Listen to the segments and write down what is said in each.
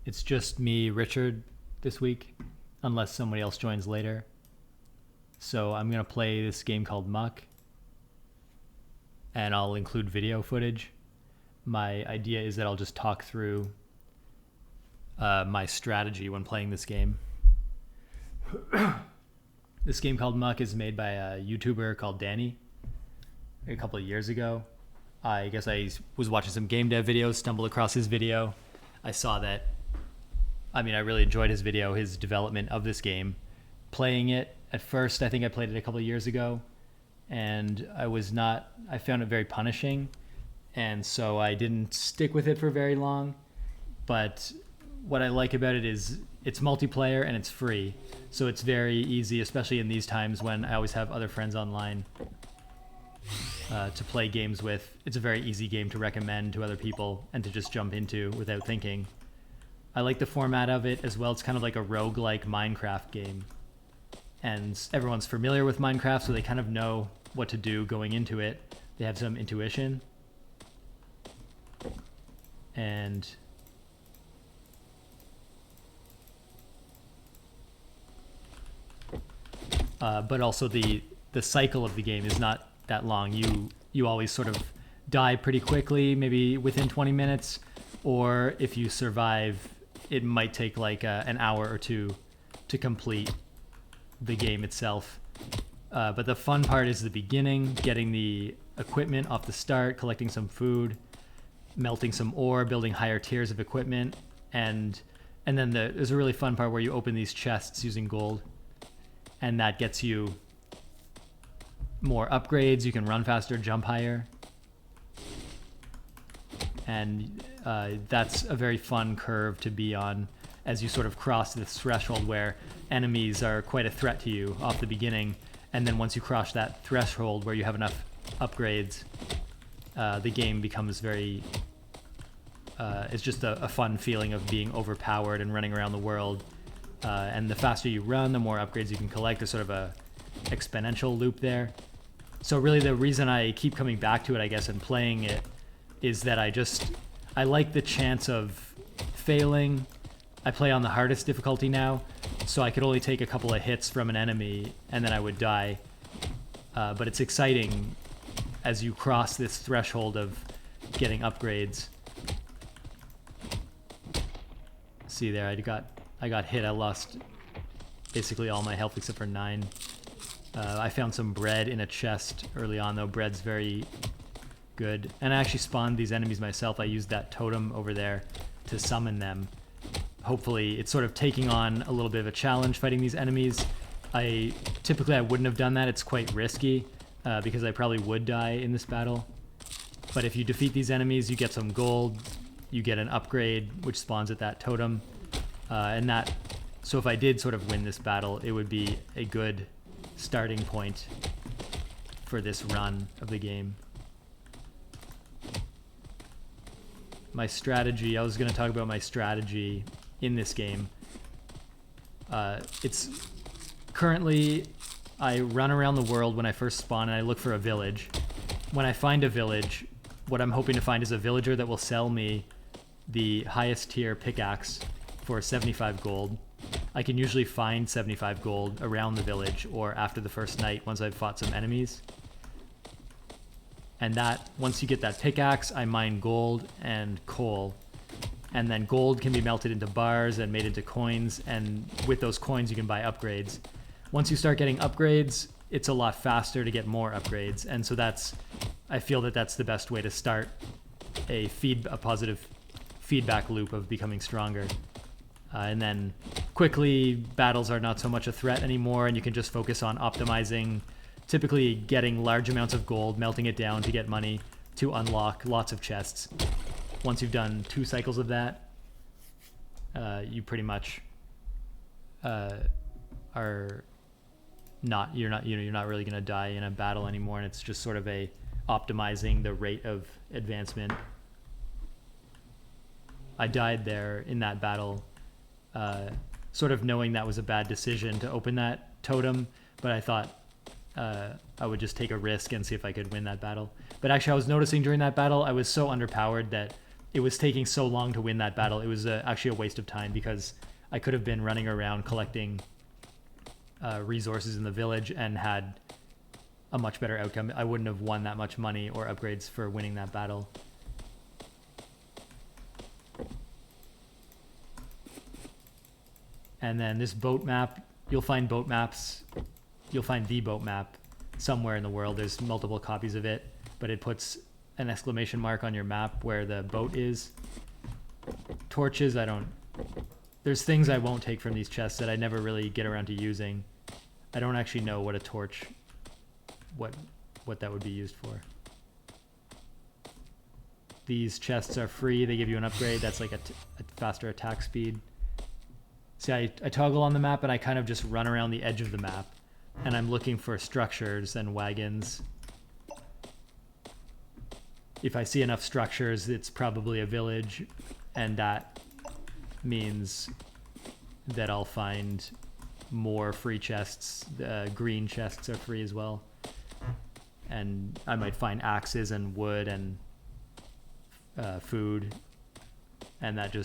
It's just me, Richard, this week, unless somebody else joins later. So I'm going to play this game called Muck, and I'll include video footage. My idea is that I'll just talk through my strategy when playing this game. This game called Muck is made by a YouTuber called Danny a couple of years ago. I guess I was watching some game dev videos, stumbled across his video. I saw that, I really enjoyed his video, his development of this game. Playing it, at first, I think I played it a couple of years ago, and I found it very punishing, and so I didn't stick with it for very long. But what I like about it is it's multiplayer and it's free, so it's very easy, especially in these times when I always have other friends online to play games with. It's a very easy game to recommend to other people and to just jump into without thinking. I like the format of it as well. It's kind of like a roguelike Minecraft game. And everyone's familiar with Minecraft, so they kind of know what to do going into it. They have some intuition. And but also the cycle of the game is not that long. You always sort of die pretty quickly, maybe within 20 minutes, or if you survive, it might take like an hour or two to complete the game itself. But the fun part is the beginning, getting the equipment off the start, collecting some food, melting some ore, building higher tiers of equipment, and then there's a really fun part where you open these chests using gold, and that gets you more upgrades. You can run faster, jump higher, and that's a very fun curve to be on as you sort of cross this threshold where enemies are quite a threat to you off the beginning, and then once you cross that threshold where you have enough upgrades, the game becomes very it's just a fun feeling of being overpowered and running around the world, and the faster you run, the more upgrades you can collect. There's sort of a exponential loop there. So really the reason I keep coming back to it, I guess, and playing it is that I like the chance of failing. I play on the hardest difficulty now, so I could only take a couple of hits from an enemy and then I would die. But it's exciting as you cross this threshold of getting upgrades. See there, I got hit. I lost basically all my health except for 9. I found some bread in a chest early on, though. Bread's very good. And I actually spawned these enemies myself. I used that totem over there to summon them. Hopefully, it's sort of taking on a little bit of a challenge fighting these enemies. Typically I wouldn't have done that. It's quite risky because I probably would die in this battle. But if you defeat these enemies, you get some gold. You get an upgrade, which spawns at that totem. So if I did sort of win this battle, it would be a good starting point for this run of the game. My strategy, I was going to talk about my strategy in this game. It's currently, I run around the world when I first spawn and I look for a village. When I find a village, what I'm hoping to find is a villager that will sell me the highest tier pickaxe for 75 gold. I can usually find 75 gold around the village or after the first night once I've fought some enemies. And that, once you get that pickaxe, I mine gold and coal. And then gold can be melted into bars and made into coins, and with those coins you can buy upgrades. Once you start getting upgrades, it's a lot faster to get more upgrades, and so I feel that that's the best way to start a positive feedback loop of becoming stronger. And then quickly, battles are not so much a threat anymore, and you can just focus on optimizing, typically getting large amounts of gold, melting it down to get money, to unlock lots of chests. Once you've done 2 cycles of that, you pretty much you're not really going to die in a battle anymore, and it's just sort of optimizing the rate of advancement. I died there in that battle, sort of knowing that was a bad decision to open that totem, but I thought I would just take a risk and see if I could win that battle. But actually I was noticing during that battle I was so underpowered that it was taking so long to win that battle. It was actually a waste of time because I could have been running around collecting resources in the village and had a much better outcome. I wouldn't have won that much money or upgrades for winning that battle. And then this boat map, you'll find boat maps. You'll find the boat map somewhere in the world. There's multiple copies of it, but it puts an exclamation mark on your map where the boat is. Torches, there's things I won't take from these chests that I never really get around to using. I don't actually know what a torch, what that would be used for. These chests are free. They give you an upgrade. That's like a faster attack speed. See, I toggle on the map and I kind of just run around the edge of the map and I'm looking for structures and wagons. If I see enough structures, it's probably a village, and that means that I'll find more free chests. The green chests are free as well. And I might find axes and wood and food, and that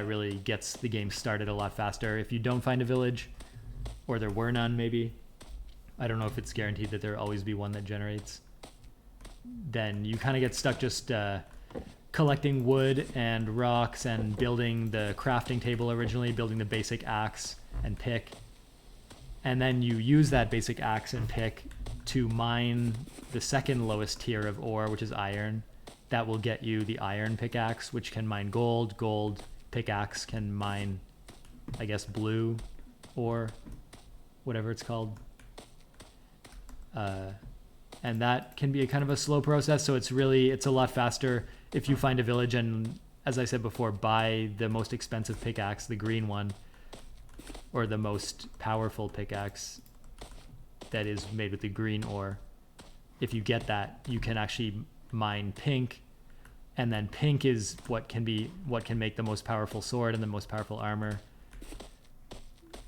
really gets the game started a lot faster. If you don't find a village, or there were none maybe, I don't know if it's guaranteed that there'll always be one that generates, then you kind of get stuck just collecting wood and rocks and building the crafting table originally, building the basic axe and pick. And then you use that basic axe and pick to mine the second lowest tier of ore, which is iron. That will get you the iron pickaxe, which can mine gold. Gold pickaxe can mine, I guess, blue ore, whatever it's called. And that can be a kind of a slow process, so it's a lot faster if you find a village and, as I said before, buy the most expensive pickaxe, the green one, or the most powerful pickaxe that is made with the green ore. If you get that, you can actually mine pink, and then pink is what can make the most powerful sword and the most powerful armor.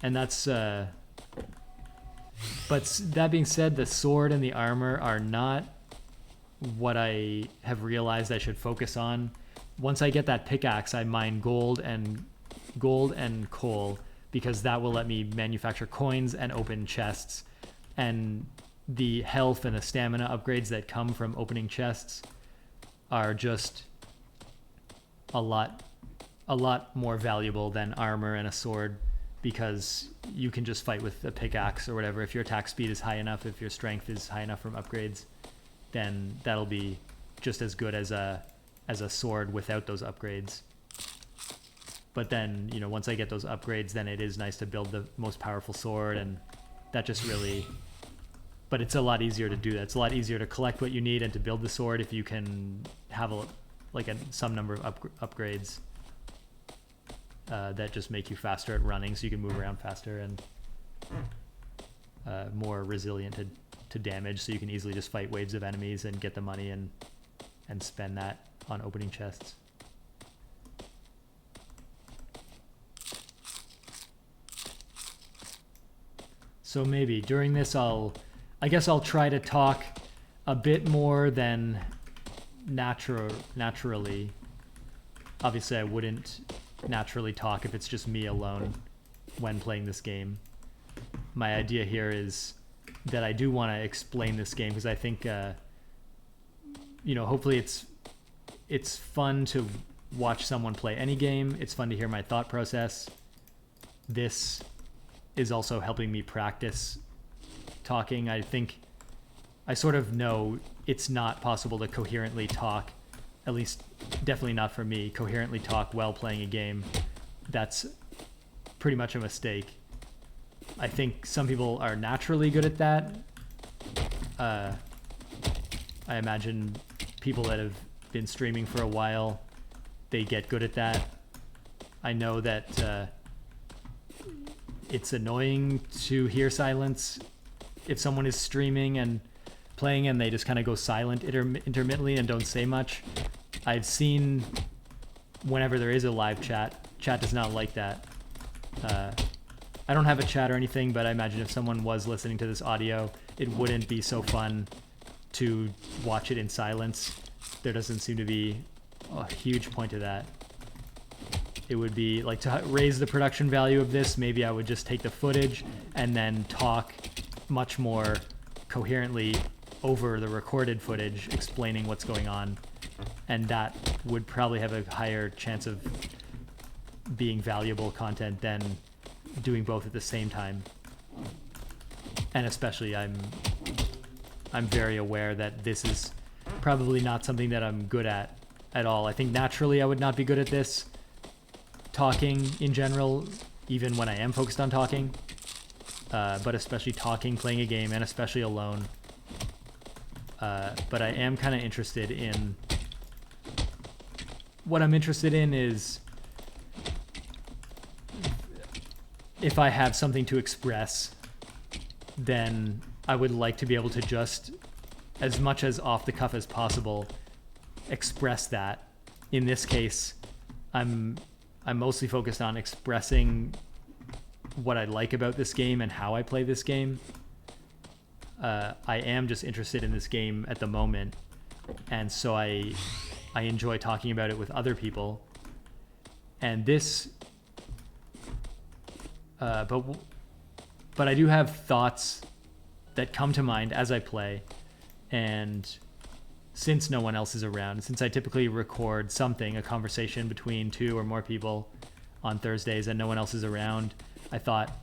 And that's but that being said, the sword and the armor are not what I have realized I should focus on. Once I get that pickaxe, I mine gold and coal, because that will let me manufacture coins and open chests. And the health and the stamina upgrades that come from opening chests are just a lot more valuable than armor and a sword, because you can just fight with a pickaxe or whatever. If your attack speed is high enough, if your strength is high enough from upgrades, then that'll be just as good as a sword without those upgrades. But then, once I get those upgrades, then it is nice to build the most powerful sword, and that just really... But it's a lot easier to do that. It's a lot easier to collect what you need and to build the sword if you can have some number of upgrades that just make you faster at running, so you can move around faster, and more resilient to damage, so you can easily just fight waves of enemies and get the money and spend that on opening chests. So maybe during this I guess I'll try to talk a bit more than naturally. Obviously, I wouldn't naturally talk if it's just me alone when playing this game. My idea here is that I do want to explain this game, because I think, hopefully it's fun to watch someone play any game. It's fun to hear my thought process. This is also helping me practice talking. I think I sort of know it's not possible to coherently talk, at least definitely not for me, coherently talk while playing a game. That's pretty much a mistake. I think some people are naturally good at that. I imagine people that have been streaming for a while, they get good at that. I know that it's annoying to hear silence if someone is streaming and playing and they just kind of go silent intermittently and don't say much. I've seen whenever there is a live chat does not like that. I don't have a chat or anything, but I imagine if someone was listening to this audio, it wouldn't be so fun to watch it in silence. There doesn't seem to be a huge point of that. It would be like to raise the production value of this. Maybe I would just take the footage and then talk much more coherently over the recorded footage, explaining what's going on. And that would probably have a higher chance of being valuable content than doing both at the same time. And especially I'm very aware that this is probably not something that I'm good at all. I think naturally I would not be good at this, talking in general, even when I am focused on talking, but especially talking, playing a game, and especially alone. But I am kind of interested in, what I'm interested in is if I have something to express, then I would like to be able to just, as much as off the cuff as possible, express that. In this case, I'm mostly focused on expressing what I like about this game and how I play this game. I am just interested in this game at the moment, and so I enjoy talking about it with other people. And this, but I do have thoughts that come to mind as I play, and since no one else is around, since I typically record something, a conversation between two or more people on Thursdays, and no one else is around, I thought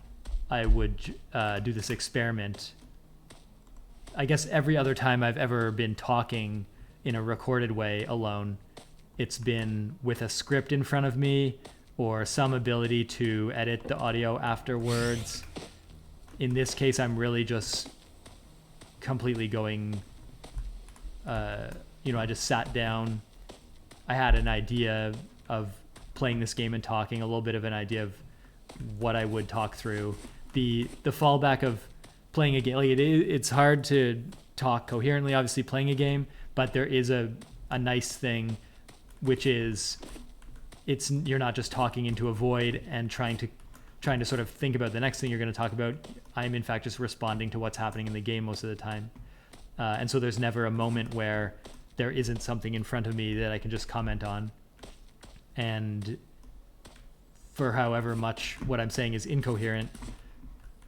I would do this experiment. I guess every other time I've ever been talking in a recorded way alone, it's been with a script in front of me or some ability to edit the audio afterwards. In this case, I'm really just completely going, I just sat down. I had an idea of playing this game and talking, a little bit of an idea of what I would talk through. The fallback of playing a game, like it's hard to talk coherently, obviously, playing a game, but there is a nice thing, which is you're not just talking into a void and trying to sort of think about the next thing you're going to talk about. I'm in fact just responding to what's happening in the game most of the time. And so there's never a moment where there isn't something in front of me that I can just comment on. And for however much what I'm saying is incoherent,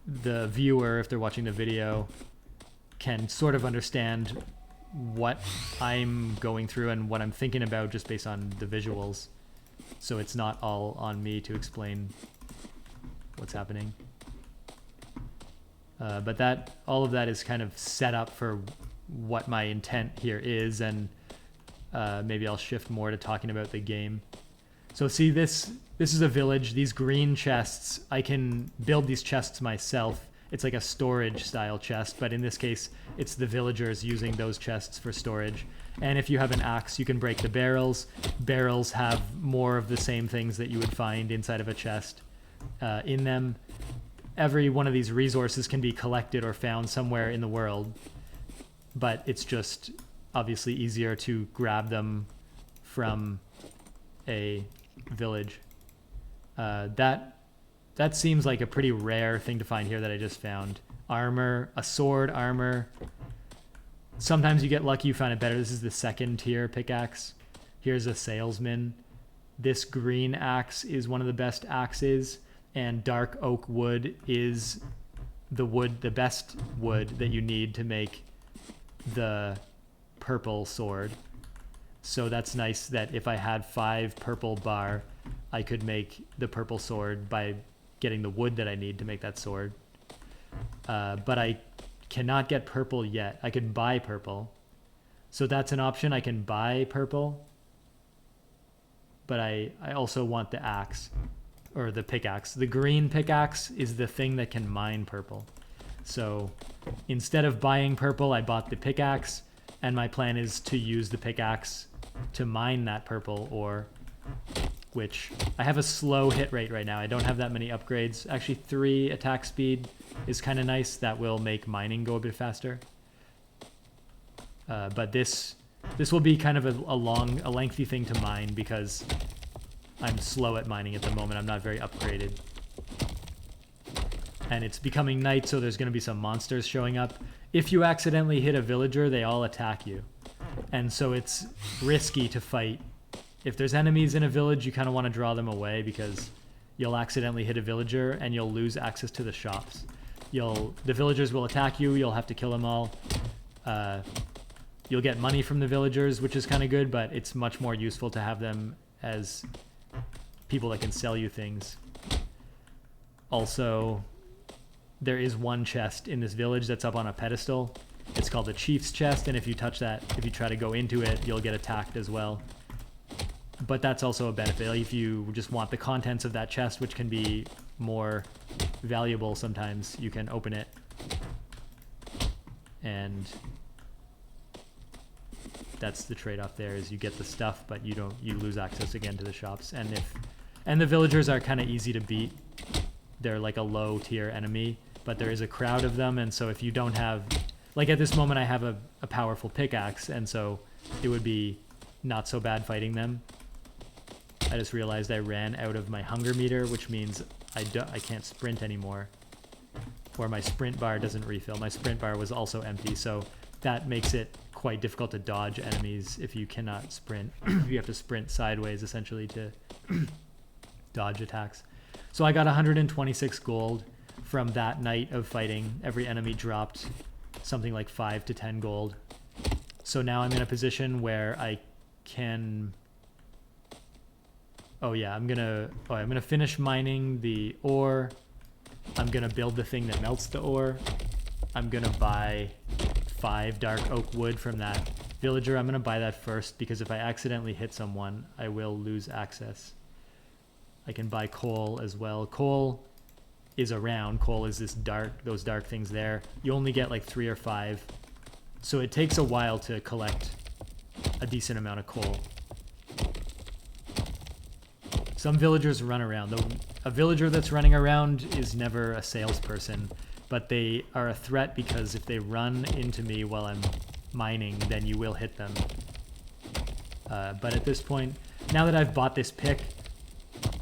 the viewer, if they're watching the video, can sort of understand what I'm going through and what I'm thinking about just based on the visuals. So it's not all on me to explain what's happening. But all of that is kind of set up for what my intent here is, and maybe I'll shift more to talking about the game. So see, this is a village. These green chests, I can build these chests myself. It's like a storage style chest, but in this case, it's the villagers using those chests for storage. And if you have an axe, you can break the barrels. Barrels have more of the same things that you would find inside of a chest in them. Every one of these resources can be collected or found somewhere in the world, but it's just obviously easier to grab them from a village. That seems like a pretty rare thing to find here that I just found. Armor, a sword, armor. Sometimes you get lucky, you find it better. This is the second tier pickaxe. Here's a salesman. This green axe is one of the best axes, and dark oak wood is the best wood that you need to make the purple sword. So that's nice that if I had 5 purple bar, I could make the purple sword by getting the wood that I need to make that sword. But I cannot get purple yet. I can buy purple. So that's an option. I can buy purple. But I also want the axe, or the pickaxe. The green pickaxe is the thing that can mine purple. So instead of buying purple, I bought the pickaxe, and my plan is to use the pickaxe to mine that purple ore, which I have a slow hit rate right now. I don't have that many upgrades. Actually, 3 attack speed is kind of nice. That will make mining go a bit faster. But this will be kind of a lengthy thing to mine because I'm slow at mining at the moment. I'm not very upgraded. And it's becoming night, so there's going to be some monsters showing up. If you accidentally hit a villager, they all attack you. And so it's risky to fight if there's enemies in a village, you kind of want to draw them away because you'll accidentally hit a villager and you'll lose access to the shops. The villagers will attack you, you'll have to kill them all. You'll get money from the villagers, which is kind of good, but it's much more useful to have them as people that can sell you things. Also, there is one chest in this village that's up on a pedestal. It's called the Chief's Chest, and if you touch that, if you try to go into it, you'll get attacked as well. But that's also a benefit. Like if you just want the contents of that chest, which can be more valuable sometimes, you can open it. And that's the trade-off there, is you get the stuff, but you lose access again to the shops. And the villagers are kind of easy to beat. They're like a low tier enemy, but there is a crowd of them, and so if you don't have, like at this moment I have a powerful pickaxe, and so it would be not so bad fighting them. I just realized I ran out of my hunger meter, which means I can't sprint anymore, or my sprint bar doesn't refill. My sprint bar was also empty, so that makes it quite difficult to dodge enemies if you cannot sprint. You have to sprint sideways essentially to dodge attacks. So I got 126 gold from that night of fighting. Every enemy dropped something like 5 to 10 gold. So now I'm in a position where I can... Oh yeah, I'm gonna finish mining the ore. I'm gonna build the thing that melts the ore. I'm gonna buy 5 dark oak wood from that villager. I'm gonna buy that first because if I accidentally hit someone, I will lose access. I can buy coal as well. Coal is around. Coal is those dark things there. You only get like 3 or 5. So it takes a while to collect a decent amount of coal. Some villagers run around. A villager that's running around is never a salesperson, but they are a threat because if they run into me while I'm mining, then you will hit them. But at this point, now that I've bought this pick,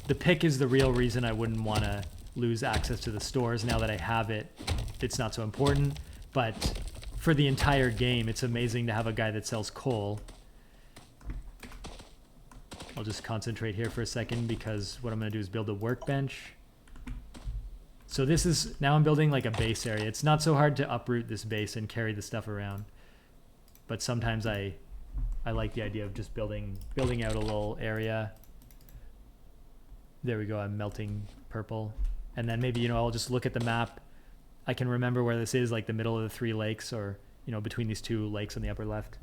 the pick is the real reason I wouldn't want to lose access to the stores. Now that I have it, it's not so important. But for the entire game, it's amazing to have a guy that sells coal. I'll just concentrate here for a second because what I'm going to do is build a workbench. So this is, now I'm building like a base area. It's not so hard to uproot this base and carry the stuff around. But sometimes I like the idea of just building out a little area. There we go, I'm melting purple. And then maybe, I'll just look at the map. I can remember where this is, like the middle of the 3 lakes, or, between these 2 lakes on the upper left.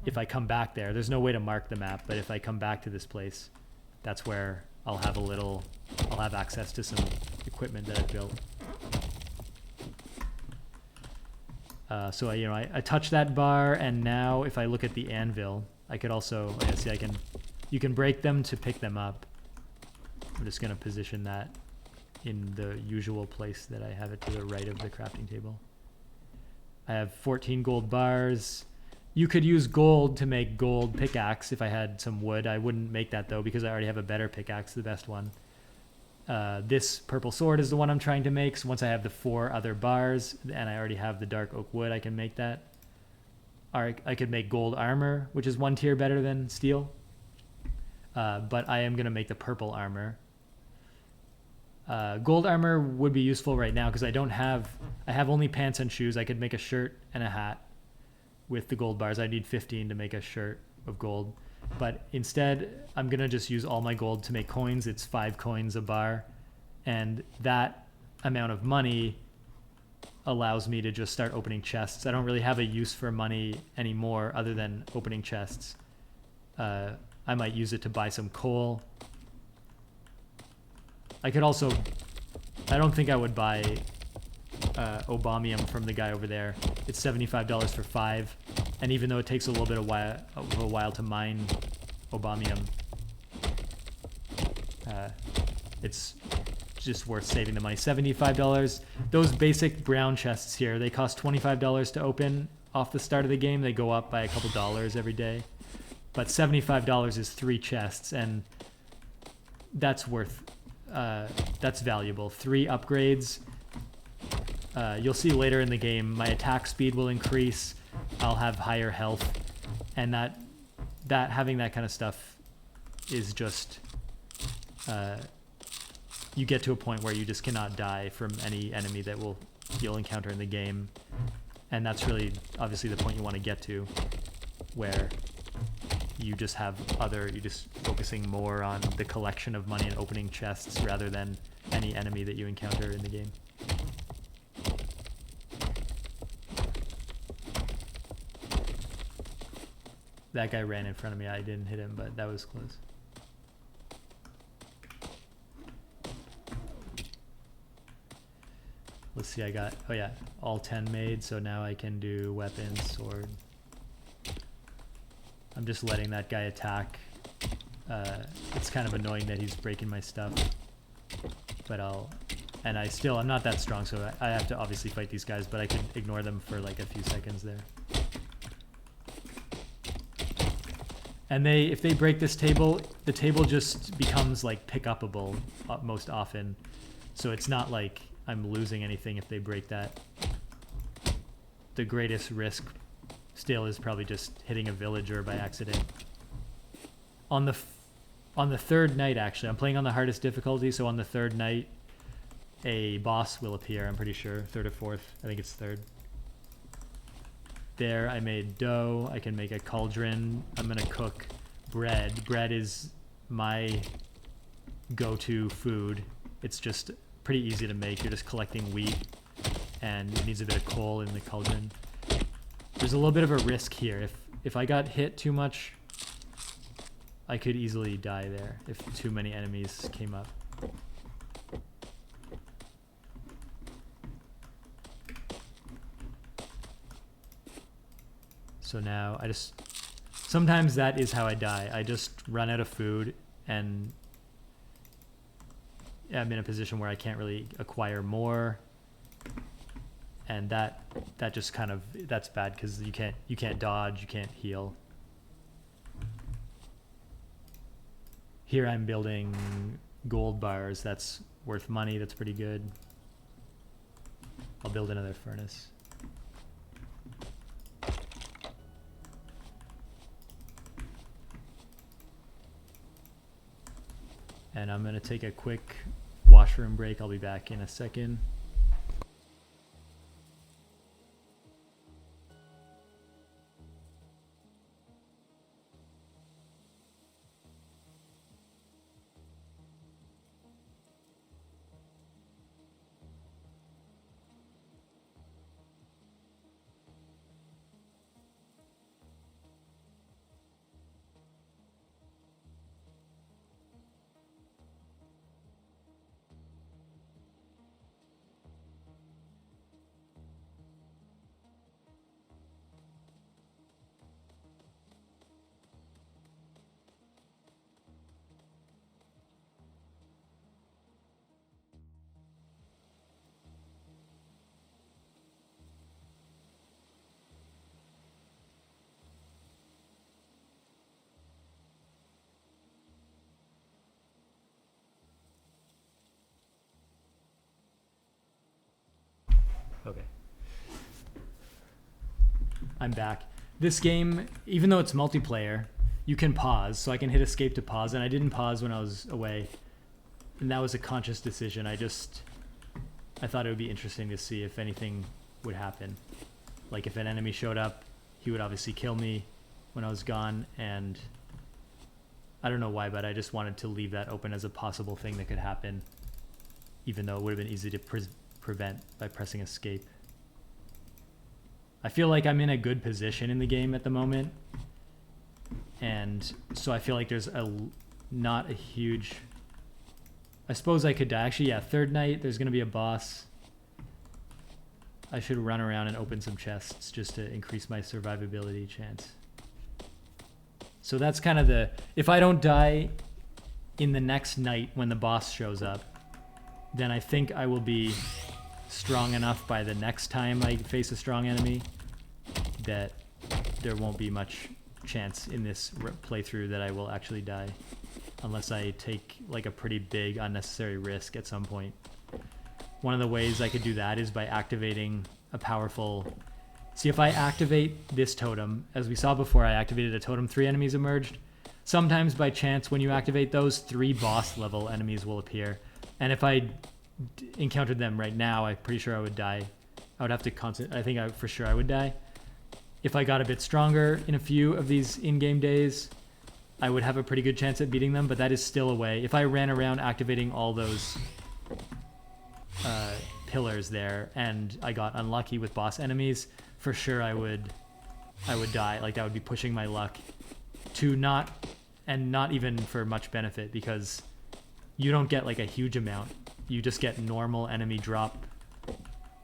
If I come back there's no way to mark the map, but if I come back to this place, that's where I'll have access to some equipment that I've built. So I touch that bar, and now if I look at the anvil, I could also, you can break them to pick them up. I'm just going to position that in the usual place that I have it to the right of the crafting table. I have 14 gold bars. You could use gold to make gold pickaxe if I had some wood. I wouldn't make that though because I already have a better pickaxe, the best one. This purple sword is the one I'm trying to make. So once I have the 4 other bars and I already have the dark oak wood, I can make that. Or I could make gold armor, which is 1 tier better than steel. But I am going to make the purple armor. Gold armor would be useful right now because I have only pants and shoes. I could make a shirt and a hat with the gold bars. I need 15 to make a shirt of gold. But instead, I'm going to just use all my gold to make coins. It's 5 coins a bar. And that amount of money allows me to just start opening chests. I don't really have a use for money anymore other than opening chests. I might use it to buy some coal. I could also... I don't think I would buy obamium from the guy over there. It's $75 for 5, and even though it takes a little bit of a while to mine obamium, it's just worth saving the money. $75. Those basic brown chests here, they cost $25 to open off the start of the game. They go up by a couple dollars every day, but $75 is 3 chests, and that's that's valuable. 3 upgrades. You'll see later in the game my attack speed will increase. I'll have higher health, and that having that kind of stuff is just you get to a point where you just cannot die from any enemy that you'll encounter in the game, and that's really obviously the point you want to get to, where you just you're just focusing more on the collection of money and opening chests rather than any enemy that you encounter in the game. That guy ran in front of me. I didn't hit him, but that was close. Let's see, I got, oh yeah, all 10 made, so now I can do weapon, sword. I'm just letting that guy attack. It's kind of annoying that he's breaking my stuff, but I'm not that strong, so I have to obviously fight these guys, but I could ignore them for like a few seconds there. And if they break this table, the table just becomes like pick-upable most often, so it's not like I'm losing anything if they break that. The greatest risk still is probably just hitting a villager by accident. On the third night, actually, I'm playing on the hardest difficulty, so on the third night, a boss will appear, I'm pretty sure. Third or fourth, I think it's third. There, I made dough. I can make a cauldron. I'm gonna cook bread. Bread is my go-to food. It's just pretty easy to make. You're just collecting wheat, and it needs a bit of coal in the cauldron. There's a little bit of a risk here. If I got hit too much, I could easily die there if too many enemies came up. So now sometimes that is how I die. I just run out of food, and I'm in a position where I can't really acquire more, and that just kind of, that's bad because you can't dodge, you can't heal. Here I'm building gold bars. That's worth money. That's pretty good. I'll build another furnace. And I'm gonna take a quick washroom break. I'll be back in a second. Okay. I'm back. This game, even though it's multiplayer, you can pause, so I can hit escape to pause, and I didn't pause when I was away, and that was a conscious decision. I thought it would be interesting to see if anything would happen. Like if an enemy showed up, he would obviously kill me when I was gone, and I don't know why, but I just wanted to leave that open as a possible thing that could happen, even though it would have been easy to prevent by pressing escape. I feel like I'm in a good position in the game at the moment, and so I feel like there's not a huge, I suppose I could die. Actually, yeah, third night there's gonna be a boss. I should run around and open some chests just to increase my survivability chance. So that's kind of if I don't die in the next night when the boss shows up, then I think I will be strong enough by the next time I face a strong enemy that there won't be much chance in this playthrough that I will actually die, unless I take like a pretty big unnecessary risk at some point. One of the ways I could do that is by activating a powerful, see if I activate this totem, as we saw before, I activated a totem, 3 enemies emerged. Sometimes by chance, when you activate those, 3 boss level enemies will appear. And if I encountered them right now, I'm pretty sure I would die. I would have to I think for sure I would die. If I got a bit stronger in a few of these in-game days, I would have a pretty good chance at beating them, but that is still a way. If I ran around activating all those pillars there and I got unlucky with boss enemies, for sure I would die. Like, that would be pushing my luck to not even for much benefit, because you don't get like a huge amount. You just get normal enemy drop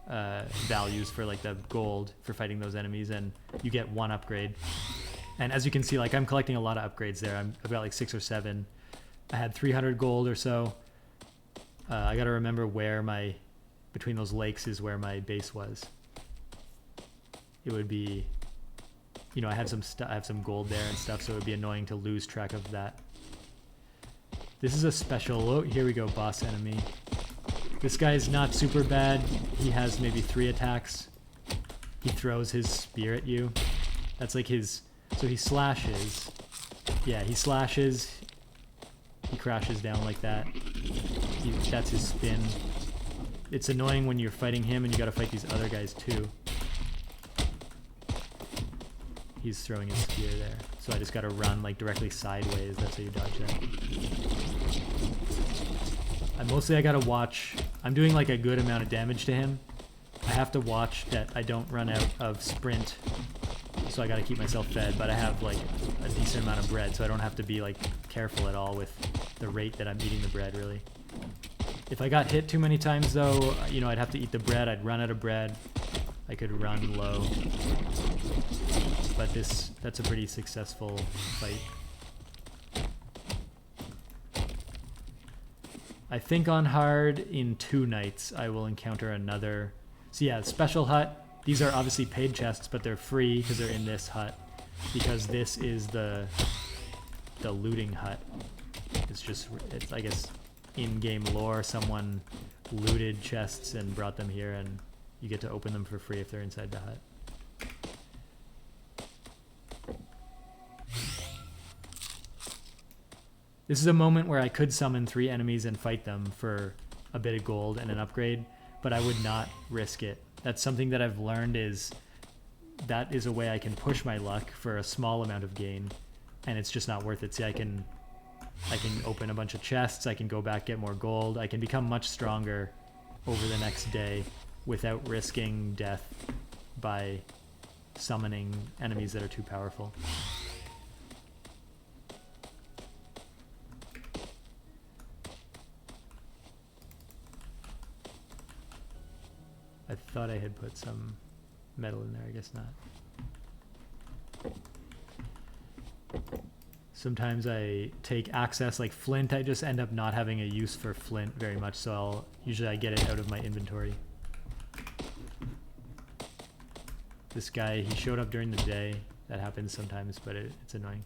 values for like the gold for fighting those enemies, and you get 1 upgrade. And as you can see, like, I'm collecting a lot of upgrades there. I've got like 6 or 7. I had 300 gold or so. I got to remember where between those lakes is where my base was. It would be, you know, I have some gold there and stuff, so it would be annoying to lose track of that. This is a special, oh, here we go, boss enemy. This guy's not super bad. He has maybe 3 attacks. He throws his spear at you. That's like his, so he slashes. Yeah, he slashes. He crashes down like that. That's his spin. It's annoying when you're fighting him and you gotta fight these other guys too. He's throwing his spear there. So I just gotta run like directly sideways. That's how you dodge that. Mostly I gotta watch. I'm doing like a good amount of damage to him. I have to watch that I don't run out of sprint. So I gotta keep myself fed, but I have like a decent amount of bread, so I don't have to be like careful at all with the rate that I'm eating the bread, really. If I got hit too many times though, you know, I'd have to eat the bread. I'd run out of bread. I could run low. But that's a pretty successful fight. I think on hard, in 2 nights, I will encounter another. So yeah, special hut. These are obviously paid chests, but they're free because they're in this hut. Because this is the looting hut. It's I guess, in-game lore. Someone looted chests and brought them here, and you get to open them for free if they're inside the hut. This is a moment where I could summon 3 enemies and fight them for a bit of gold and an upgrade, but I would not risk it. That's something that I've learned, that is a way I can push my luck for a small amount of gain, and it's just not worth it. See, I can open a bunch of chests, I can go back, get more gold, I can become much stronger over the next day without risking death by summoning enemies that are too powerful. I thought I had put some metal in there, I guess not. Sometimes I take access, like flint, I just end up not having a use for flint very much, so usually I get it out of my inventory. This guy, he showed up during the day. That happens sometimes, but it's annoying.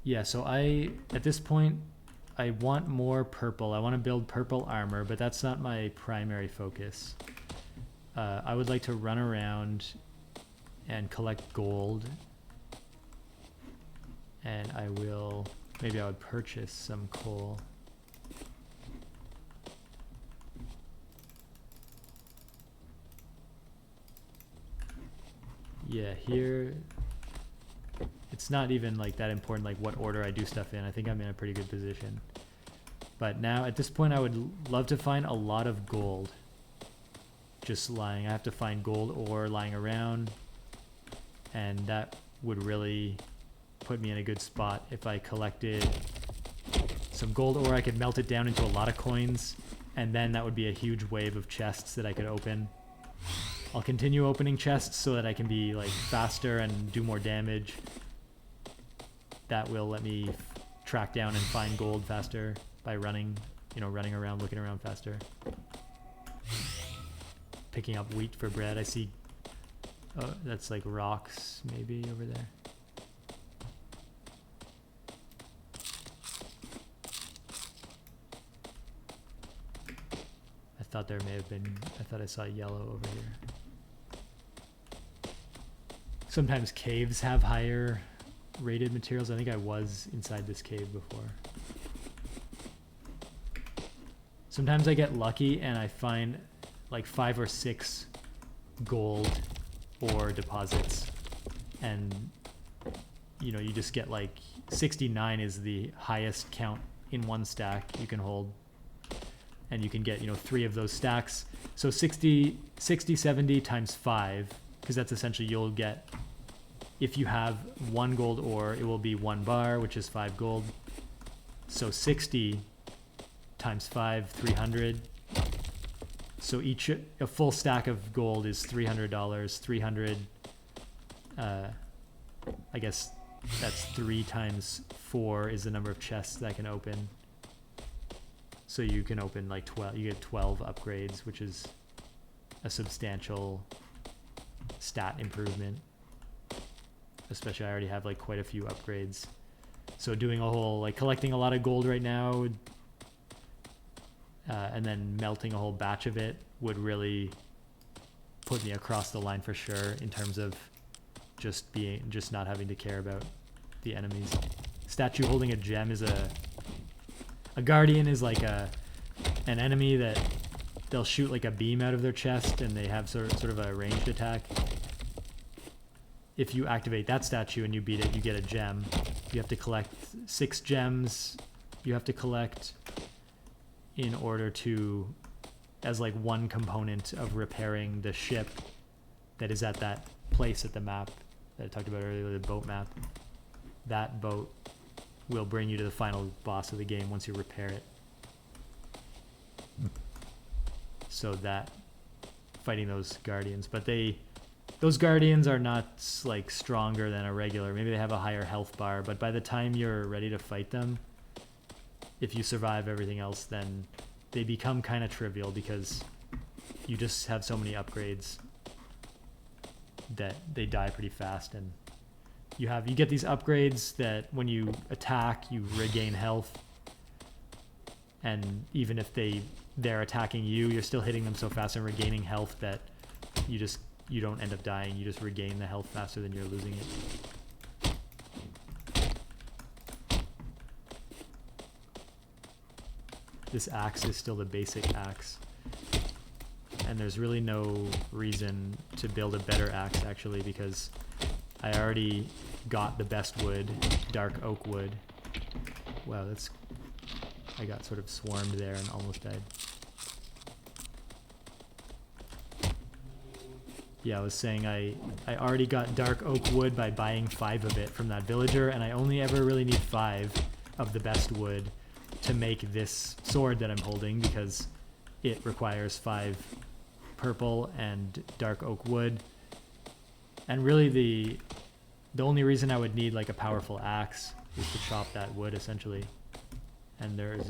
Yeah, so at this point, I want more purple. I want to build purple armor, but that's not my primary focus. I would like to run around and collect gold. And maybe I would purchase some coal. Yeah, here, it's not even like that important like what order I do stuff in. I think I'm in a pretty good position. But now at this point I would love to find a lot of gold just lying. I have to find gold ore lying around, and that would really put me in a good spot. If I collected some gold ore, I could melt it down into a lot of coins, and then that would be a huge wave of chests that I could open. I'll continue opening chests so that I can be like faster and do more damage. That will let me track down and find gold faster by running around, looking around faster. Picking up wheat for bread. I see, oh, that's like rocks maybe over there. I thought there may have been, I thought I saw yellow over here. Sometimes caves have higher rated materials. I think I was inside this cave before. Sometimes I get lucky and I find like 5 or 6 gold ore deposits, and you know, you just get like 69 is the highest count in one stack you can hold, and you can get, you know, 3 of those stacks. So 70 times 5, because that's essentially, you'll get, if you have 1 gold ore, it will be 1 bar, which is 5 gold. So 60 times 5, 300. So a full stack of gold is $300. 300, I guess that's 3 times 4 is the number of chests that I can open. So you can open like 12, you get 12 upgrades, which is a substantial stat improvement. Especially I already have like quite a few upgrades. So doing a whole, like collecting a lot of gold right now, and then melting a whole batch of it would really put me across the line for sure in terms of just not having to care about the enemies. Statue holding a gem is a guardian is like an enemy that they'll shoot like a beam out of their chest, and they have sort of a ranged attack. If you activate that statue and you beat it, you get a gem. You have to collect 6 gems. You have to collect in order to, as like one component of repairing the ship that is at that place at the map that I talked about earlier, the boat map. That boat will bring you to the final boss of the game once you repair it. So that, fighting those guardians, but those guardians are not like stronger than a regular. Maybe they have a higher health bar, but by the time you're ready to fight them, if you survive everything else, then they become kind of trivial because you just have so many upgrades that they die pretty fast. And you get these upgrades that when you attack, you regain health, and even if they're attacking you, you're still hitting them so fast and regaining health that you don't end up dying. You just regain the health faster than you're losing it. This axe is still the basic axe, and there's really no reason to build a better axe actually, because I already got the best wood, dark oak wood. Wow, I got sort of swarmed there and almost died. Yeah, I was saying I already got dark oak wood by buying 5 of it from that villager, and I only ever really need 5 of the best wood to make this sword that I'm holding, because it requires 5 purple and dark oak wood. And really the only reason I would need like a powerful axe is to chop that wood essentially. And there's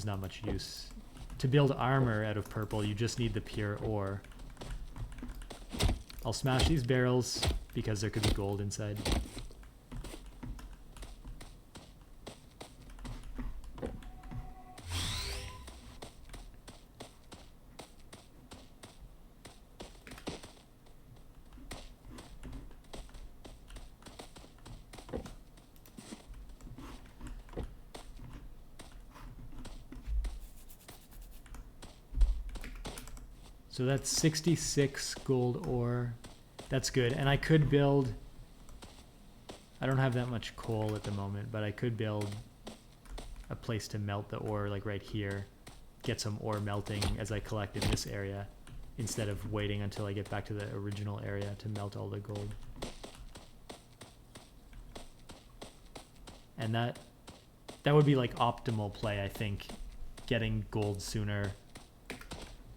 not much use. To build armor out of purple, you just need the pure ore. I'll smash these barrels because there could be gold inside. So that's 66 gold ore. That's good. And I could build, I don't have that much coal at the moment, but I could build a place to melt the ore like right here. Get some ore melting as I collect in this area, instead of waiting until I get back to the original area to melt all the gold. And that would be like optimal play, I think. Getting gold sooner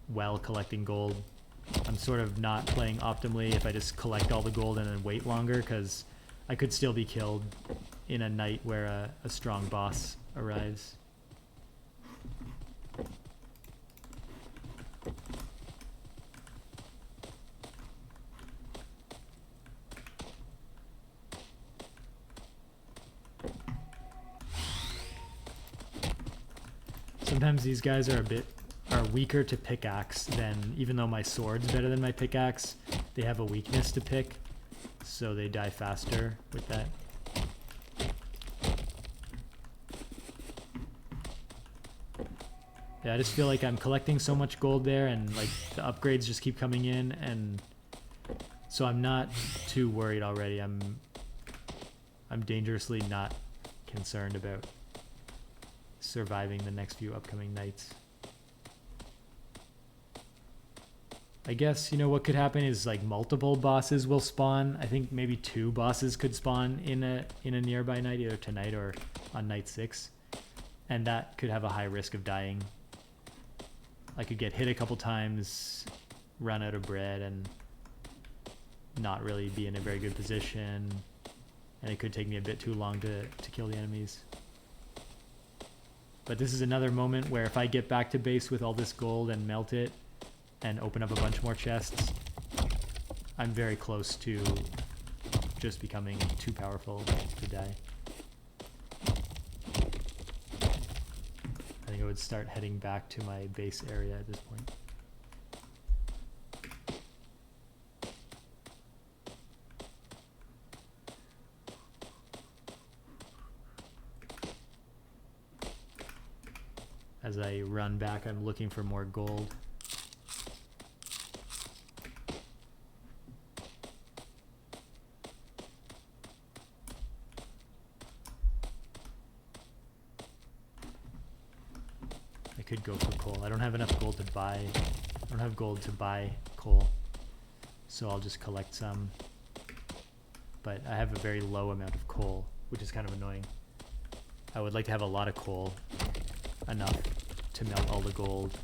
while collecting gold. I'm sort of not playing optimally if I just collect all the gold and then wait longer, because I could still be killed in a night where a strong boss arrives. Sometimes these guys are a bit are weaker to pickaxe than, even though my sword's better than my pickaxe, they have a weakness to pick, so they die faster with that. Yeah, I just feel like I'm collecting so much gold there, and like the upgrades just keep coming in, and so I'm not too worried already. I'm dangerously not concerned about surviving the next few upcoming nights. I guess, you know, what could happen is like multiple bosses will spawn. I think maybe 2 bosses could spawn in a nearby night, either tonight or on night 6, and that could have a high risk of dying. I could get hit a couple times, run out of bread, and not really be in a very good position, and it could take me a bit too long to kill the enemies. But this is another moment where if I get back to base with all this gold and melt it and open up a bunch more chests, I'm very close to just becoming too powerful to die. I think I would start heading back to my base area at this point. As I run back, I'm looking for more gold. I could go for coal. I don't have enough gold to buy. I don't have gold to buy coal, so I'll just collect some. But I have a very low amount of coal, which is kind of annoying. I would like to have a lot of coal, enough to melt all the gold,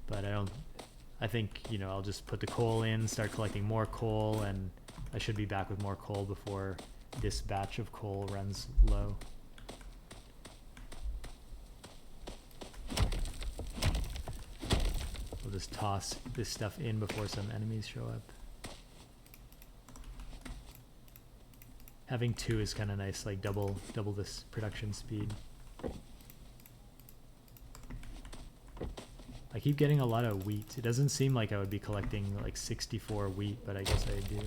but I think, you know, I'll just put the coal in, start collecting more coal, and I should be back with more coal before this batch of coal runs low. We'll just toss this stuff in before some enemies show up. Having 2 is kind of nice, like double this production speed. I keep getting a lot of wheat. It doesn't seem like I would be collecting like 64 wheat, but I guess I do.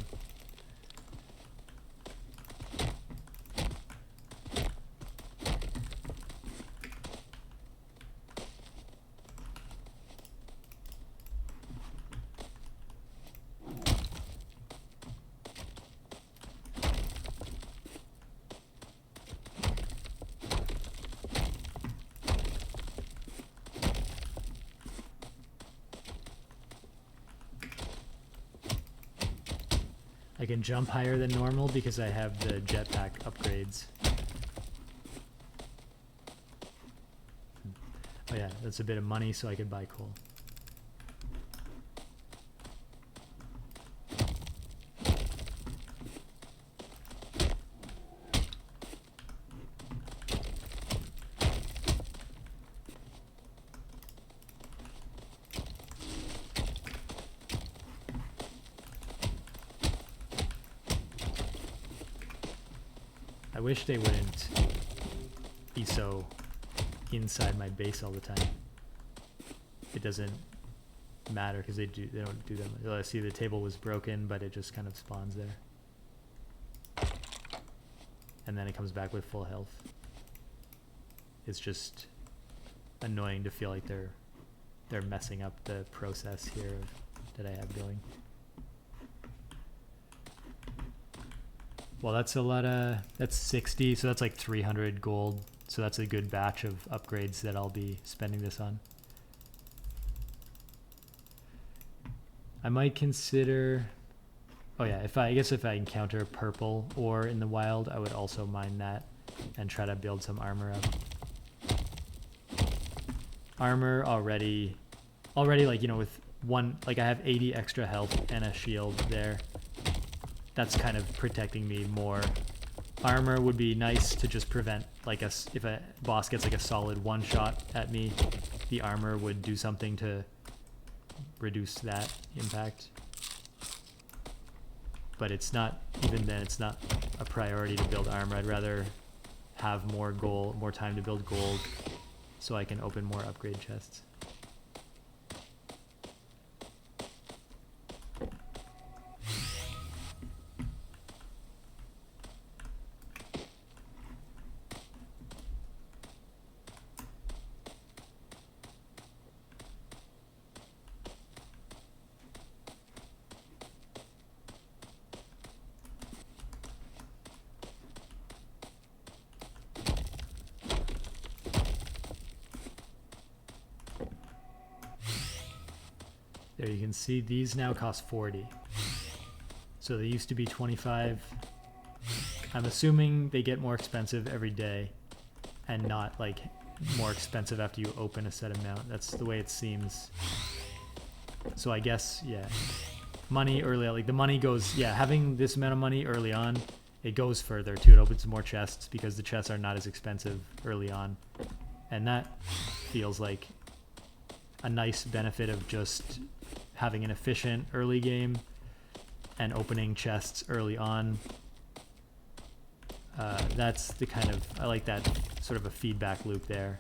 I can jump higher than normal because I have the jetpack upgrades. Oh yeah, that's a bit of money, so I could buy coal. I wish they wouldn't be so inside my base all the time. It doesn't matter because they don't do that. I see the table was broken, but it just kind of spawns there, and then it comes back with full health. It's just annoying to feel like they're messing up the process here that I have going. Well, that's a lot of, that's 60, so that's like 300 gold. So that's a good batch of upgrades that I'll be spending this on. I might consider, oh yeah, I guess if I encounter purple ore in the wild, I would also mine that and try to build some armor up. Armor already like, you know, with one, like I have 80 extra health and a shield there. That's kind of protecting me more. Armor would be nice to just prevent, like, if a boss gets like a solid one shot at me, the armor would do something to reduce that impact. But it's not, even then, it's not a priority to build armor. I'd rather have more time to build gold, so I can open more upgrade chests. There you can see these now cost 40. So they used to be 25. I'm assuming they get more expensive every day and not like more expensive after you open a set amount. That's the way it seems. So I guess, yeah, money early on, like the money goes, yeah, having this amount of money early on, it goes further too. It opens more chests because the chests are not as expensive early on. And that feels like a nice benefit of just having an efficient early game and opening chests early on. That's the kind of, I like that sort of a feedback loop there.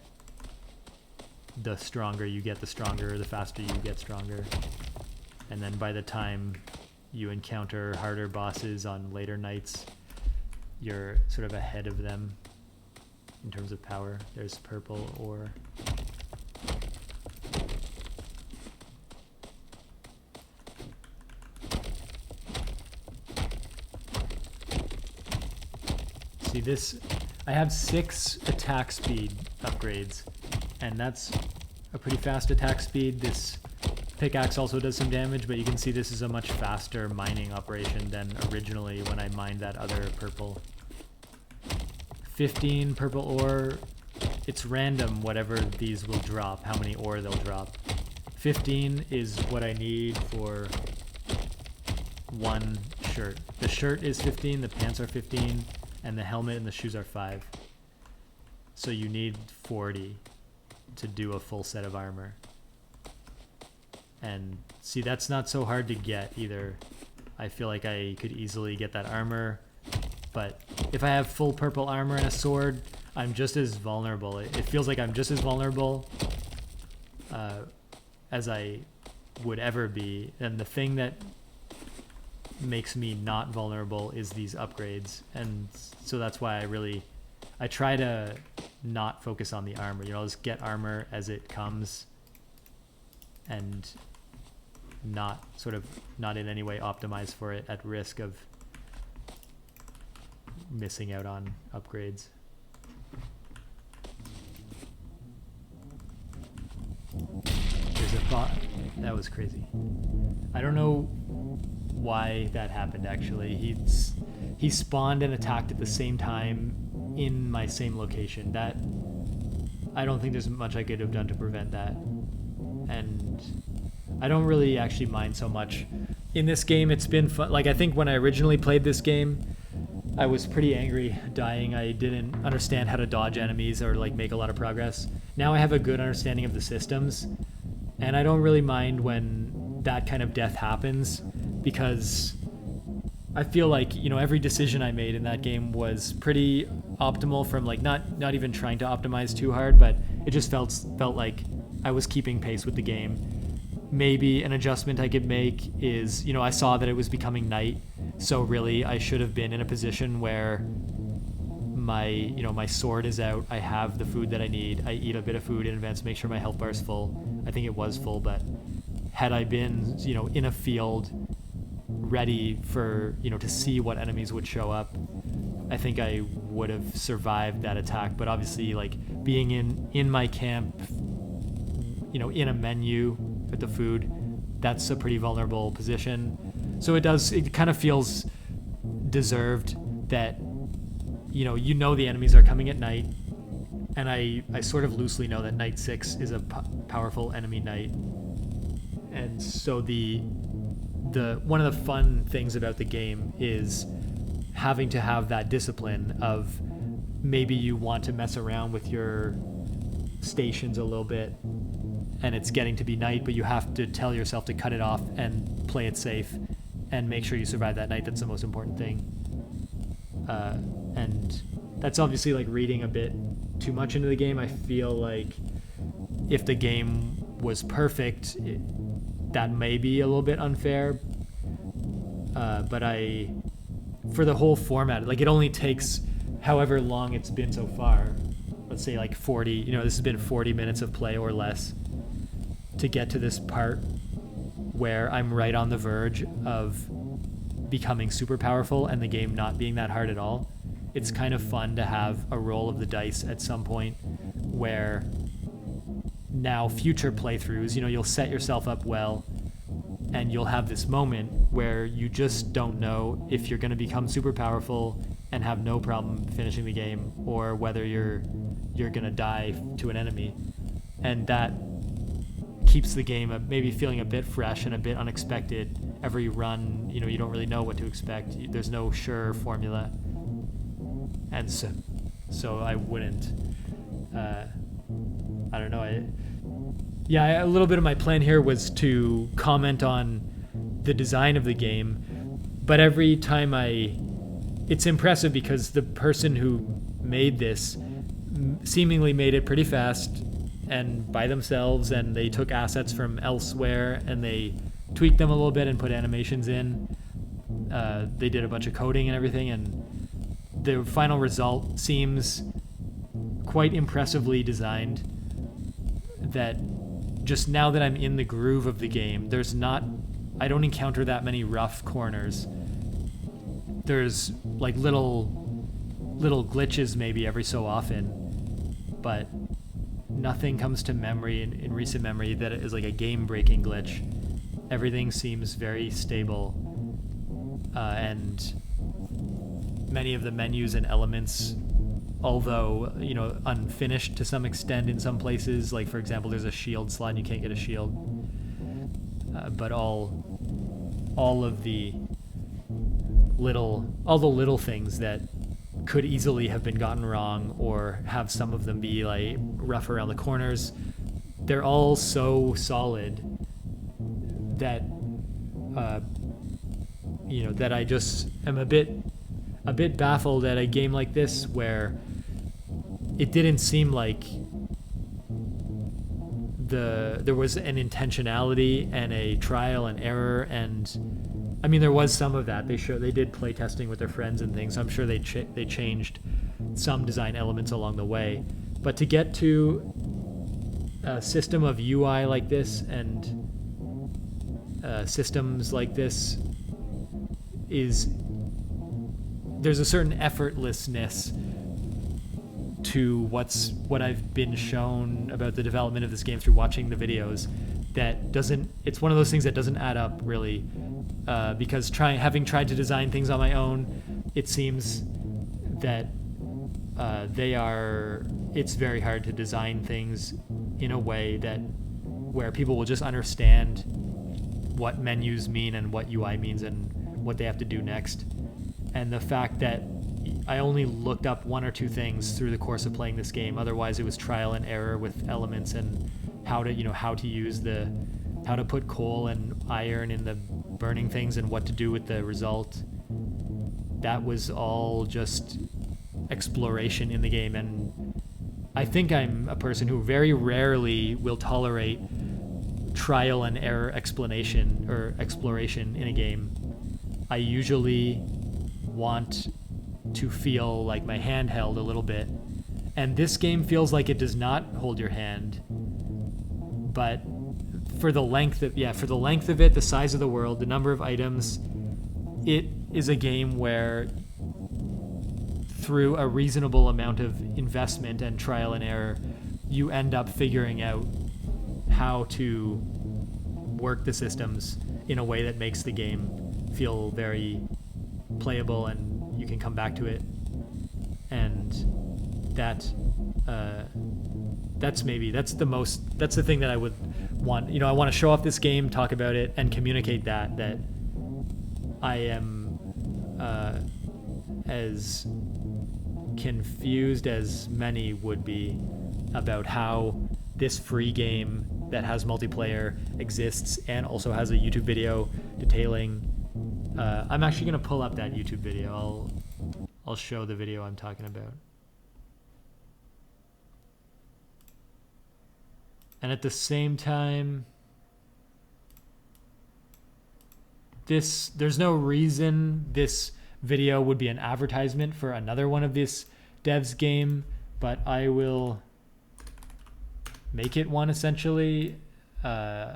The stronger you get, the stronger, the faster you get stronger. And then by the time you encounter harder bosses on later nights, you're sort of ahead of them in terms of power. There's purple ore. See this, I have 6 attack speed upgrades, and that's a pretty fast attack speed. This pickaxe also does some damage, but you can see this is a much faster mining operation than originally when I mined that other purple. 15 purple ore, it's random whatever these will drop, how many ore they'll drop. 15 is what I need for one shirt. The shirt is 15, the pants are 15, and the helmet and the shoes are 5. So you need 40 to do a full set of armor. And see, that's not so hard to get either. I feel like I could easily get that armor, but if I have full purple armor and a sword, I'm just as vulnerable. It feels like I'm just as vulnerable as I would ever be. And the thing that makes me not vulnerable is these upgrades, and so that's why I try to not focus on the armor. I'll just get armor as it comes and not in any way optimize for it at risk of missing out on upgrades. There's a bot. That was crazy. I don't know why that happened actually. He spawned and attacked at the same time in my same location. That, I don't think there's much I could have done to prevent that. And I don't really actually mind so much. In this game it's been fun. Like I think when I originally played this game, I was pretty angry dying. I didn't understand how to dodge enemies or like make a lot of progress. Now I have a good understanding of the systems, and I don't really mind when that kind of death happens, because I feel like, every decision I made in that game was pretty optimal, from like not even trying to optimize too hard, but it just felt like I was keeping pace with the game. Maybe an adjustment I could make is, I saw that it was becoming night, so really I should have been in a position where my sword is out, I have the food that I need, I eat a bit of food in advance, make sure my health bar is full. I think it was full, but had I been, in a field ready for, to see what enemies would show up, I think I would have survived that attack. But obviously, like, being in my camp, in a menu with the food, that's a pretty vulnerable position. So it kind of feels deserved that, the enemies are coming at night, and I sort of loosely know that night 6 is a powerful enemy night. And so the one of the fun things about the game is having to have that discipline of, maybe you want to mess around with your stations a little bit and it's getting to be night, but you have to tell yourself to cut it off and play it safe and make sure you survive that night. That's the most important thing. And that's obviously like reading a bit too much into the game. I feel like if the game was perfect, that may be a little bit unfair. But for the whole format, like, it only takes however long it's been so far. Let's say like 40, this has been 40 minutes of play or less to get to this part where I'm right on the verge of becoming super powerful and the game not being that hard at all. It's kind of fun to have a roll of the dice at some point where now future playthroughs, you'll set yourself up well and you'll have this moment where you just don't know if you're going to become super powerful and have no problem finishing the game, or whether you're going to die to an enemy. And that keeps the game maybe feeling a bit fresh and a bit unexpected. Every run, you don't really know what to expect. There's no sure formula. And so I wouldn't, I don't know. A little bit of my plan here was to comment on the design of the game, but every time it's impressive because the person who made this seemingly made it pretty fast and by themselves, and they took assets from elsewhere and they tweaked them a little bit and put animations in. They did a bunch of coding and everything, and the final result seems quite impressively designed. That just now that I'm in the groove of the game, I don't encounter that many rough corners. There's like little glitches maybe every so often, but nothing comes to memory in recent memory that is like a game-breaking glitch. Everything seems very stable, and many of the menus and elements, although unfinished to some extent in some places, like for example there's a shield slot and you can't get a shield, but all the little things that could easily have been gotten wrong, or have some of them be like rough around the corners, they're all so solid that that I just am a bit baffled at a game like this, where it didn't seem like there was an intentionality and a trial and error. And I mean, there was some of that. They did play testing with their friends and things. I'm sure they changed some design elements along the way, but to get to a system of UI like this and systems like this, there's a certain effortlessness to what I've been shown about the development of this game through watching the videos it's one of those things that doesn't add up really, because having tried to design things on my own, it seems that it's very hard to design things in a way where people will just understand what menus mean and what UI means and what they have to do next. And the fact that I only looked up one or two things through the course of playing this game. Otherwise, it was trial and error with elements and how to put coal and iron in the burning things and what to do with the result. That was all just exploration in the game. And I think I'm a person who very rarely will tolerate trial and error explanation or exploration in a game. I usually want to feel like my hand held a little bit, and this game feels like it does not hold your hand. But for the length of it, the size of the world, the number of items, it is a game where through a reasonable amount of investment and trial and error, you end up figuring out how to work the systems in a way that makes the game feel very playable and you can come back to it. And that's the thing that I would want. I want to show off this game, talk about it, and communicate that I am as confused as many would be about how this free game that has multiplayer exists and also has a YouTube video detailing. I'm actually going to pull up that YouTube video. I'll show the video I'm talking about. And at the same time, there's no reason this video would be an advertisement for another one of this dev's game, but I will make it one essentially. I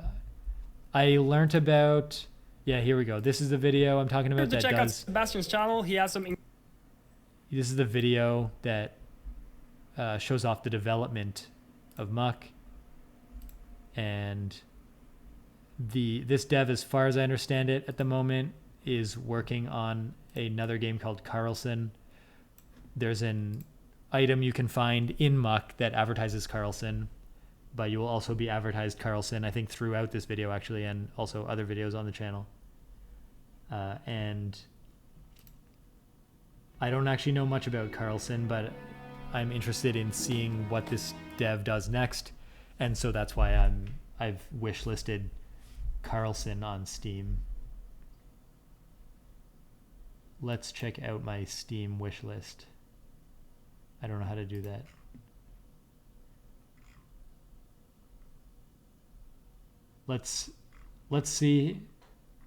learned about, yeah, here we go. This is the video I'm talking about. Check out Sebastian's channel. He has some. This is the video that shows off the development of Muck. And this dev, as far as I understand it at the moment, is working on another game called Carlson. There's an item you can find in Muck that advertises Carlson, but you will also be advertised Carlson, I think, throughout this video actually, and also other videos on the channel. And I don't actually know much about Carlson, but I'm interested in seeing what this dev does next. And so that's why I've wishlisted Carlson on Steam. Let's check out my Steam wishlist. I don't know how to do that. Let's see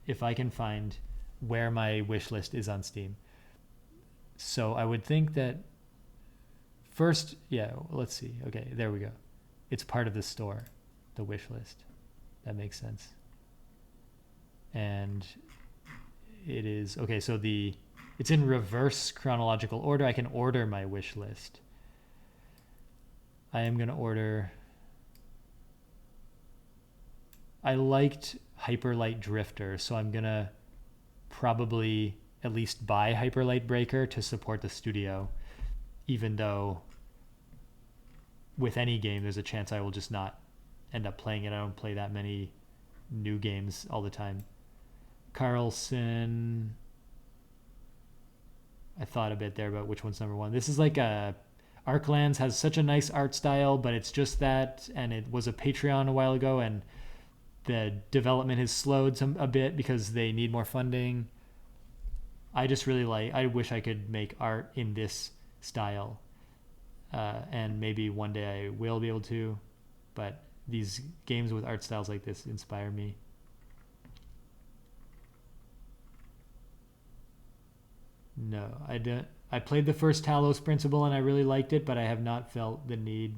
if I can find where my wishlist is on Steam. So I would think that first, yeah, let's see. Okay, there we go. It's part of the store, the wish list. That makes sense. And it is, okay, so it's in reverse chronological order. I can order my wish list. I am going to order, I liked Hyper Light Drifter, so I'm going to probably at least buy Hyper Light Breaker to support the studio, even though with any game, there's a chance I will just not end up playing it. I don't play that many new games all the time. Carlson, I thought a bit there about which one's number one. This is like Arklands has such a nice art style, but it's just that, and it was a Patreon a while ago, and the development has slowed a bit because they need more funding. I just really I wish I could make art in this style. And maybe one day I will be able to, but these games with art styles like this inspire me. No, I played the first Talos Principle and I really liked it, but I have not felt the need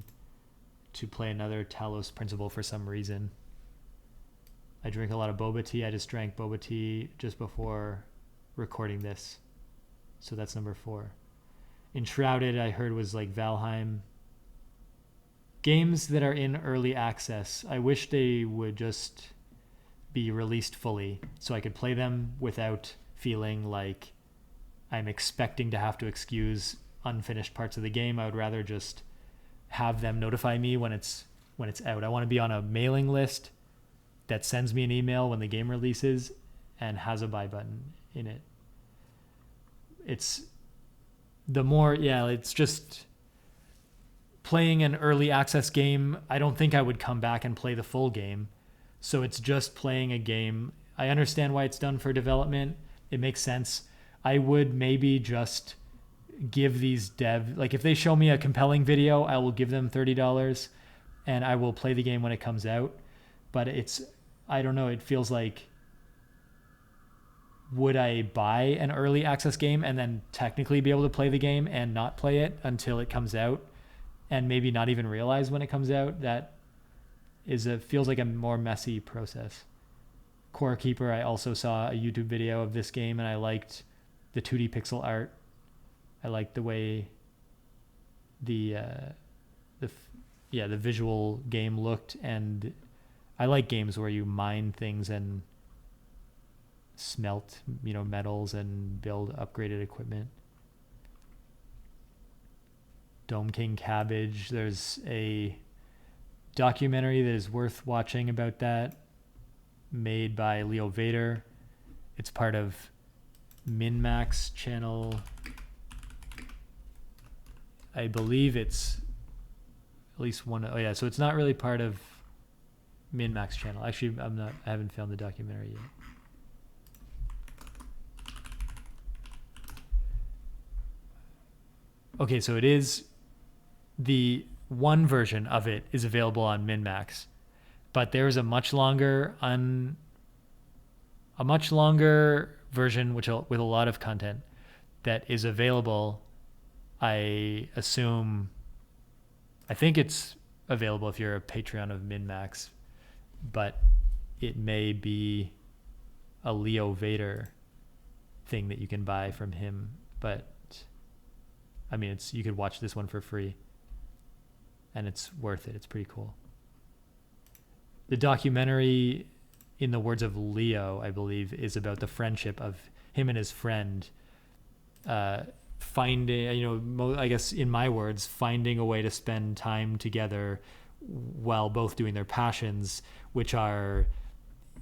to play another Talos Principle for some reason. I drink a lot of boba tea. I just drank boba tea just before recording this. So that's number 4. Enshrouded, I heard, was like Valheim. Games that are in early access, I wish they would just be released fully so I could play them without feeling like I'm expecting to have to excuse unfinished parts of the game. I would rather just have them notify me when it's out. I want to be on a mailing list that sends me an email when the game releases and has a buy button in it. It's just playing an early access game. I don't think I would come back and play the full game. So it's just playing a game. I understand why it's done for development. It makes sense. I would maybe just give these like if they show me a compelling video, I will give them $30 and I will play the game when it comes out. But I don't know, it feels like, would I buy an early access game and then technically be able to play the game and not play it until it comes out and maybe not even realize when it comes out? That feels like a more messy process. Core Keeper, I also saw a YouTube video of this game and I liked the 2D pixel art. I liked the way the visual game looked, and I like games where you mine things and smelt, metals and build upgraded equipment. Dome King Cabbage, there's a documentary that is worth watching about that, made by Leo Vader. It's part of MinMax channel. I believe it's at least one. Oh yeah, so it's not really part of MinMax channel. Actually, I haven't found the documentary yet. Okay, so it is, the one version of it is available on MinMax, but there's a much longer version with a lot of content that is available. I think it's available if you're a Patreon of MinMax, but it may be a Leo Vader thing that you can buy from him. But I mean, you could watch this one for free, and it's worth it. It's pretty cool. The documentary, in the words of Leo, I believe, is about the friendship of him and his friend, finding, I guess in my words, finding a way to spend time together while both doing their passions, which are,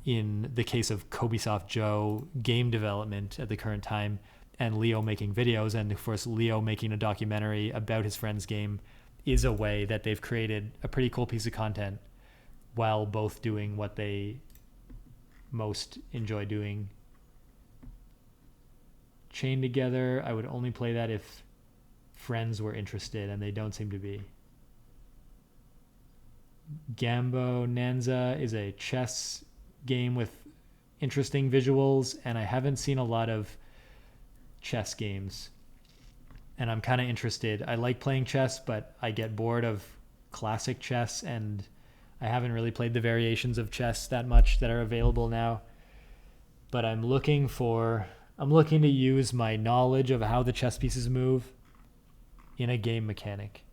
in the case of Kobesoft Joe, game development at the current time, and Leo making videos. And of course, Leo making a documentary about his friend's game is a way that they've created a pretty cool piece of content while both doing what they most enjoy doing. Chained Together, I would only play that if friends were interested, and they don't seem to be. Gambo Nanza is a chess game with interesting visuals, and I haven't seen a lot of chess games, and I'm kind of interested. I like playing chess, but I get bored of classic chess, and I haven't really played the variations of chess that much that are available now. But I'm looking to use my knowledge of how the chess pieces move in a game mechanic.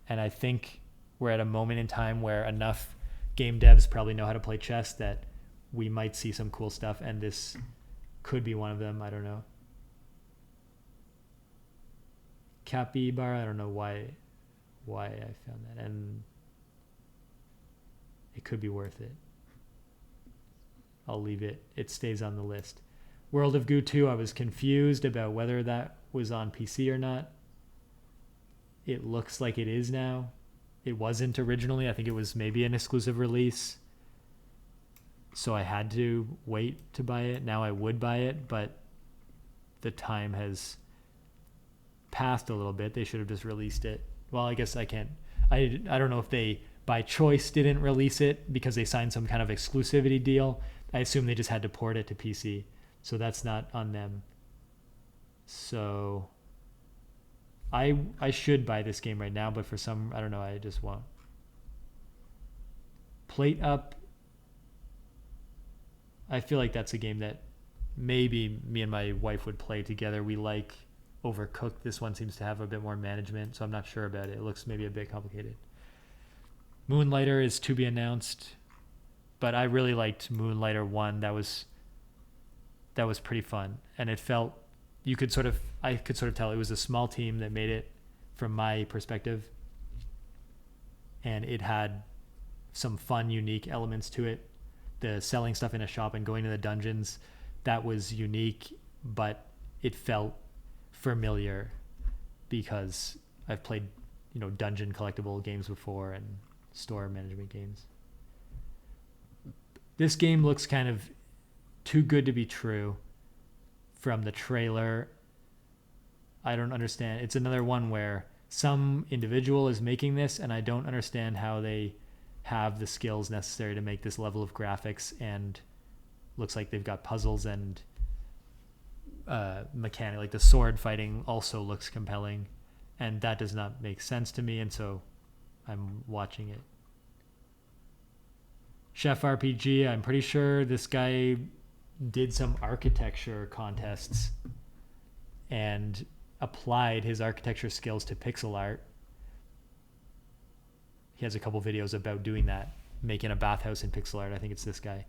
And I think we're at a moment in time where enough game devs probably know how to play chess that we might see some cool stuff, and this could be one of them. I don't know. Capybara, I don't know why I found that, and it could be worth it. I'll leave it. It stays on the list. World of Goo 2, I was confused about whether that was on PC or not. It looks like it is now. It wasn't originally. I think it was maybe an exclusive release. So I had to wait to buy it. Now I would buy it, but the time has passed a little bit. They should have just released it. Well, I guess I can't. I don't know if they, by choice, didn't release it because they signed some kind of exclusivity deal. I assume they just had to port it to PC. So that's not on them. So I should buy this game right now, but for some, I don't know, I just won't. Plate Up, I feel like that's a game that maybe me and my wife would play together. We like Overcooked. This one seems to have a bit more management, so I'm not sure about it. It looks maybe a bit complicated. Moonlighter is to be announced, but I really liked Moonlighter 1. That was pretty fun, and it felt, I could sort of tell it was a small team that made it from my perspective, and it had some fun, unique elements to it. The selling stuff in a shop and going to the dungeons, that was unique, but it felt familiar because I've played, dungeon collectible games before and store management games. This game looks kind of too good to be true from the trailer. I don't understand. It's another one where some individual is making this, and I don't understand how they have the skills necessary to make this level of graphics, and looks like they've got puzzles and mechanic. Like the sword fighting also looks compelling, and that does not make sense to me, and so I'm watching it. Chef RPG, I'm pretty sure this guy did some architecture contests and applied his architecture skills to pixel art. He has a couple videos about doing that, making a bathhouse in pixel art. I think it's this guy.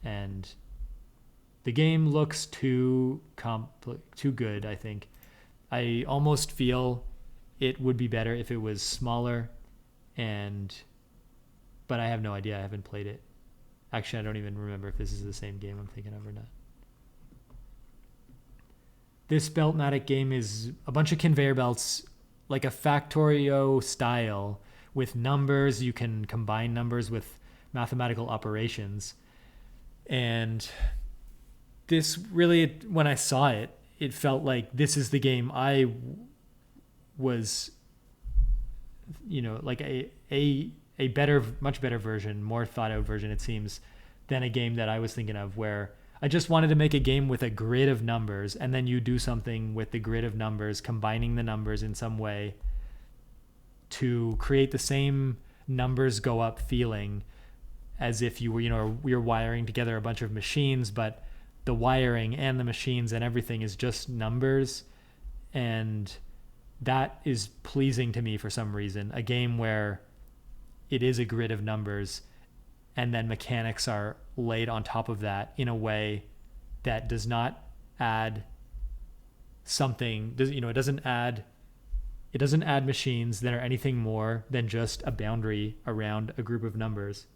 And the game looks too good, I think. I almost feel it would be better if it was smaller, but I have no idea. I haven't played it. Actually, I don't even remember if this is the same game I'm thinking of or not. This Beltmatic game is a bunch of conveyor belts, like a Factorio style, with numbers. You can combine numbers with mathematical operations. And this really, when I saw it, it felt like this is the game I was, like a a better, much better version, more thought out version, it seems, than a game that I was thinking of, where I just wanted to make a game with a grid of numbers, and then you do something with the grid of numbers, combining the numbers in some way to create the same numbers go up feeling, as if you were, you're wiring together a bunch of machines, but the wiring and the machines and everything is just numbers. And that is pleasing to me for some reason. A game where it is a grid of numbers and then mechanics are laid on top of that in a way that does not add something, it doesn't add machines that are anything more than just a boundary around a group of numbers.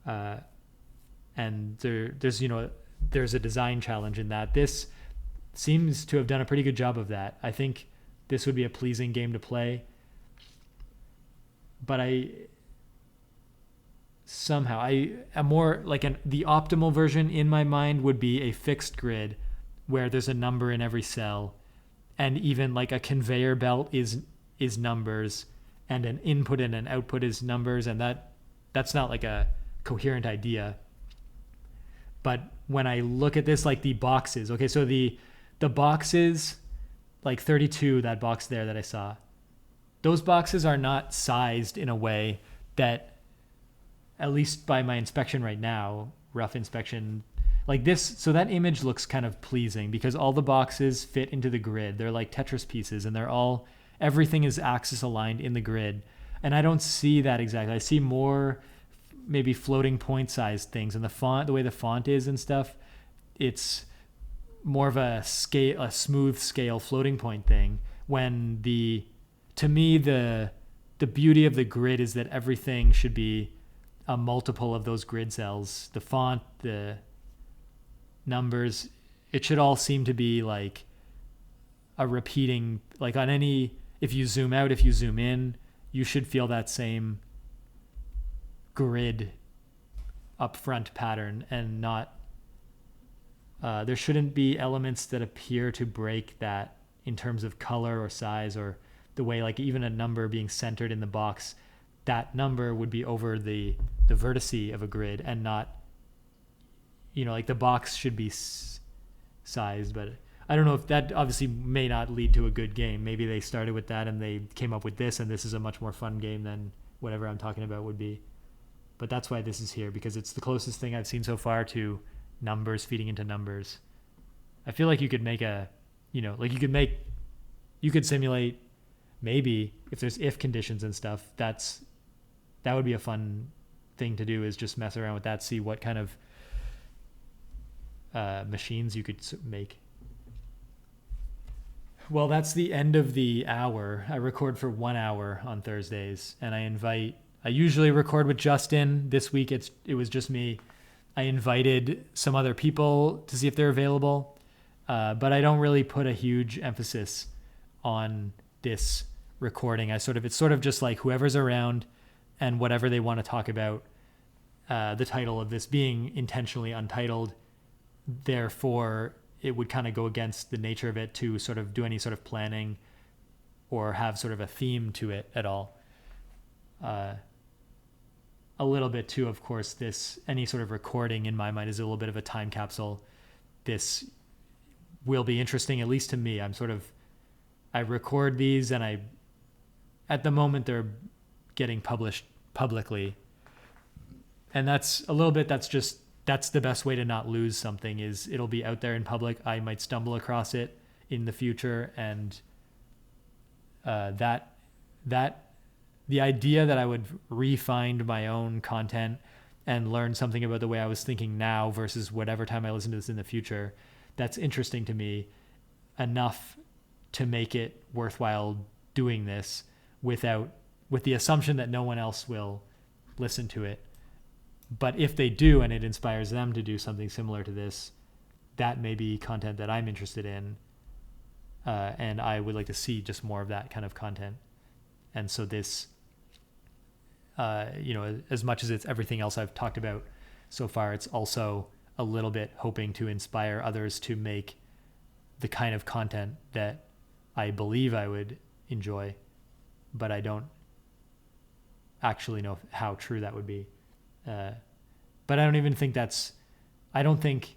And there's a design challenge in that. This seems to have done a pretty good job of that. I think this would be a pleasing game to play, but the optimal version in my mind would be a fixed grid where there's a number in every cell, and even like a conveyor belt is numbers, and an input and an output is numbers, and that's not like a coherent idea. But when I look at this, like the boxes, okay, so the boxes, like 32, that box there that I saw, those boxes are not sized in a way that, at least by my inspection right now, rough inspection, like this, so that image looks kind of pleasing because all the boxes fit into the grid. They're like Tetris pieces, and everything is axis aligned in the grid. And I don't see that exactly. I see more maybe floating point sized things, and the way the font is and stuff, it's more of a smooth scale floating point thing, when to me the beauty of the grid is that everything should be a multiple of those grid cells. The font, the numbers, it should all seem to be like a repeating, like on any, if you zoom out, if you zoom in, you should feel that same grid upfront pattern, and not there shouldn't be elements that appear to break that in terms of color or size, or the way, like even a number being centered in the box, that number would be over the vertice of a grid, and not, like the box should be sized. But I don't know if that obviously may not lead to a good game. Maybe they started with that and they came up with this, and this is a much more fun game than whatever I'm talking about would be. But that's why this is here, because it's the closest thing I've seen so far to numbers feeding into numbers. I feel like you could make you could simulate, maybe if there's if conditions and stuff, that would be a fun thing to do, is just mess around with that, see what kind of machines you could make. Well, that's the end of the hour. I record for 1 hour on Thursdays, and I usually record with Justin. This week it was just me. I invited some other people to see if they're available, but I don't really put a huge emphasis on this recording. It's sort of just like whoever's around and whatever they want to talk about. The title of this being intentionally untitled, therefore it would kind of go against the nature of it to sort of do any sort of planning or have sort of a theme to it at all. A little bit too, of course, any sort of recording in my mind is a little bit of a time capsule. This will be interesting, at least to me. I record these, and at the moment they're getting published publicly. And that's the best way to not lose something, is it'll be out there in public. I might stumble across it in the future, and the idea that I would re-find my own content and learn something about the way I was thinking now versus whatever time I listen to this in the future, that's interesting to me enough to make it worthwhile doing this, with the assumption that no one else will listen to it. But if they do, and it inspires them to do something similar to this, that may be content that I'm interested in, and I would like to see just more of that kind of content. And so this, as much as it's everything else I've talked about so far, it's also a little bit hoping to inspire others to make the kind of content that I believe I would enjoy, but I actually know how true that would be. But I don't even think I don't think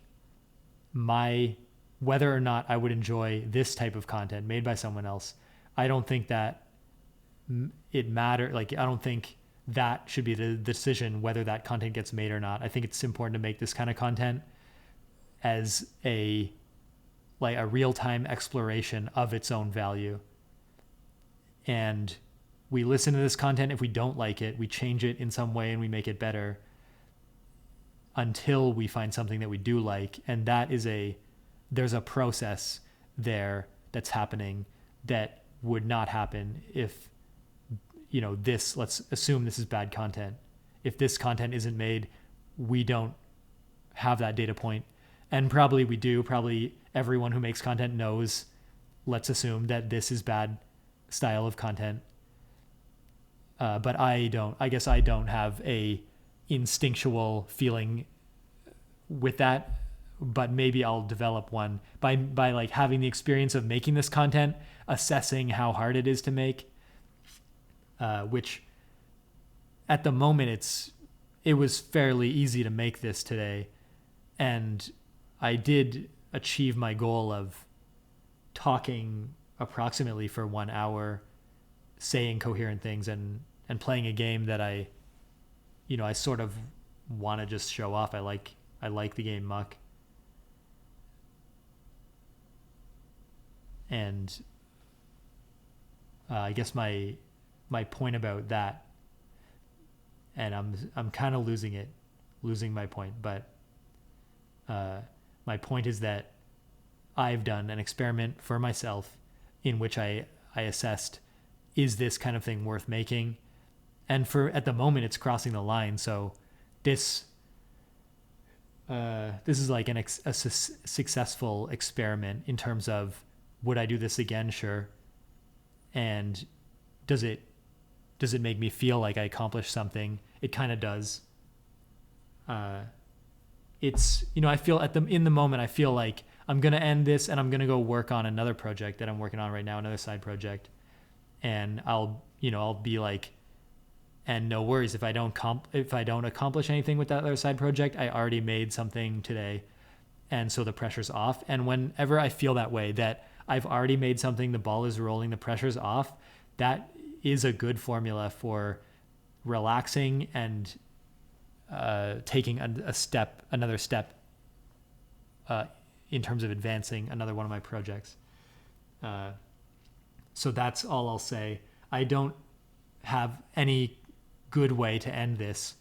whether or not I would enjoy this type of content made by someone else, I don't think that it matters. Like, I don't think that should be the decision whether that content gets made or not. I think it's important to make this kind of content as a real-time exploration of its own value. And we listen to this content. If we don't like it, we change it in some way and we make it better until we find something that we do like. And that is there's a process there that's happening that would not happen if, let's assume this is bad content. If this content isn't made, we don't have that data point. And probably we do. Probably everyone who makes content knows, let's assume that this is bad style of content. But I guess I don't have a instinctual feeling with that, but maybe I'll develop one by like having the experience of making this content, assessing how hard it is to make, which at the moment it was fairly easy to make this today. And I did achieve my goal of talking approximately for 1 hour, saying coherent things and playing a game that I sort of want to just show off. I like the game Muck. And I guess my point about that, and I'm kind of losing my point, but my point is that I've done an experiment for myself in which I assessed, is this kind of thing worth making? And at the moment it's crossing the line. So this is like a successful experiment in terms of, would I do this again? Sure. And does it make me feel like I accomplished something? It kind of does. It's, I feel in the moment, I feel like I'm going to end this and I'm going to go work on another project that I'm working on right now, another side project. And I'll be like, and no worries if I don't accomplish anything with that other side project, I already made something today. And so the pressure's off. And whenever I feel that way, that I've already made something, the ball is rolling, the pressure's off, that is a good formula for relaxing and taking another step in terms of advancing another one of my projects. So that's all I'll say. I don't have any good way to end this.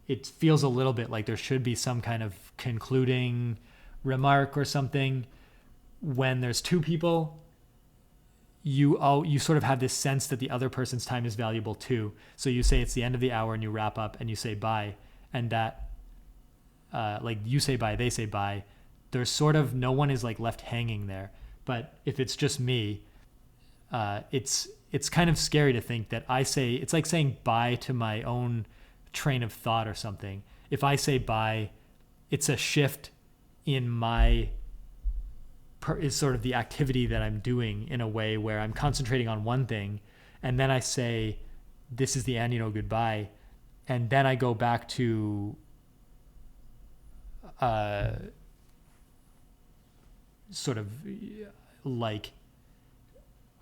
It feels a little bit like there should be some kind of concluding remark or something. When there's two people, you sort of have this sense that the other person's time is valuable too. So you say it's the end of the hour and you wrap up and you say bye, and that like you say bye, they say bye. There's sort of no one is like left hanging there. But if it's just me, it's kind of scary to think that it's like saying bye to my own train of thought or something. If I say bye, it's a shift in is sort of the activity that I'm doing in a way where I'm concentrating on one thing, and then I say, this is the end, goodbye. And then I go back to sort of like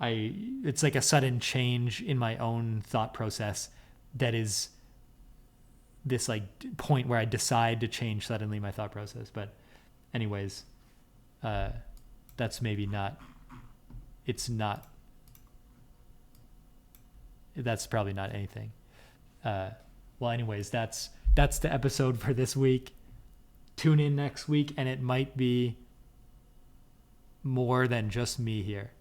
it's like a sudden change in my own thought process that is this like point where I decide to change suddenly my thought process. But anyways, that's maybe not, that's probably not anything. Well, anyways, that's the episode for this week. Tune in next week and it might be more than just me here.